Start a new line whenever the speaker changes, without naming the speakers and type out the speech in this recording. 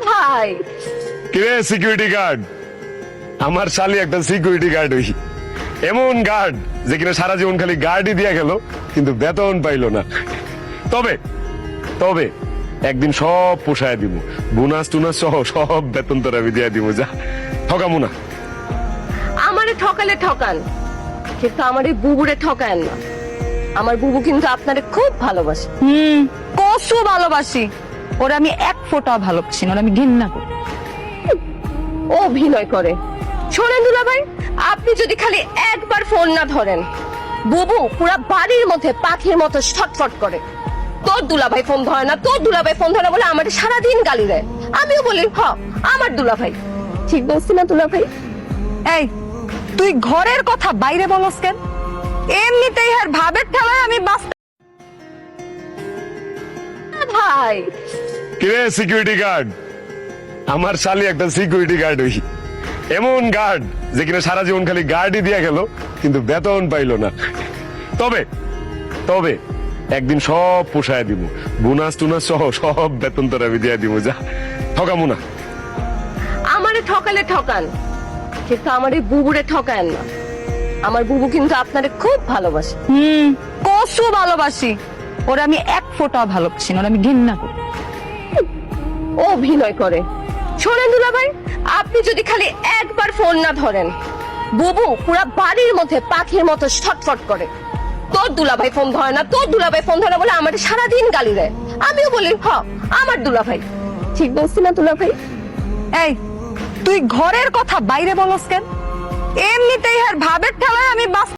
ভাই
কিরে security guard, আমার শালি একটা সিকিউরিটি গার্ড হই, এমন গার্ড যে কিনা সারা জীবন খালি গার্ডই দিয়া গেল কিন্তু বেতন পাইলো না। তবে তবে একদিন সব পোষায় দিব, বোনাস টুনাস সহ সব বেতন তোর আমি দিয়া দিব। যা, ঠকামু না।
আমারে ঠকালে ঠকান, কিন্তু আমার এই বুবুরে ঠকায়েন না। আমার বুবু কিন্তু আপনারে খুব ভালোবাসে।
কসু ভালোবাসি, ওরা আমি এক ফোঁটা ভালোবাসি না, ওরা আমি ঘৃণা করি।
ও অভিনয় করে। শোনেন দুলা ভাই, আপনি যদি খালি একবার ফোন না ধরেন, বুবু পুরা বাড়ির মধ্যে পাখির মতো ছটফট করে। তোর দুলাভাই ফোন ধরে না, তোর দুলাভাই ফোন ধরে না বলে আমাকে সারাদিন গালি দেয়। আমিও বলি আমার দুলাভাই। ঠিক বলছি না দুলা ভাই?
এই তুই ঘরের কথা বাইরে বলস কেন? এমনিতেই আর ভাবের ঠেলায় আমি বাঁচতে।
ভাই
কিরে সিকিউরিটি গার্ড, আমার শালি একটা সিকিউরিটি গার্ড হই, এমন গার্ড যে কিনা সারা জীবন খালি গার্ডই দিয়া গেল কিন্তু বেতন পাইলো না। তবে তবে একদিন সব পোষায় দিব, বোনাস টুনাস সহ সব বেতন তোর আমি দিয়া দিব। যা, ঠকামু না।
আমারে ঠকালে ঠকান, কিন্তু আমার এই বুবুরে ঠকায়েন না। আমার বুবু কিন্তু আপনারে খুব ভালোবাসে।
কসু ভালোবাসি, ওরা আমি এক ফোঁটা ভালোবাসি না, ওরা আমি ঘৃণা করি।
ও অভিনয় করে। শোনেন দুলা ভাই, আপনি যদি খালি একবার ফোন না ধরেন, বুবু পুরা বাড়ির মধ্যে পাখির মতো ছটফট করে। তোর দুলাভাই ফোন ধরে না, তোর দুলাভাই ফোন ধরে না বলে আমাকে সারাদিন গালি দেয়। আমিও বলি আমার দুলাভাই। ঠিক বলছি না দুলা ভাই?
এই তুই ঘরের কথা বাইরে বলস কেন? এমনিতেই আর ভাবের ঠেলায় আমি বাঁচতে।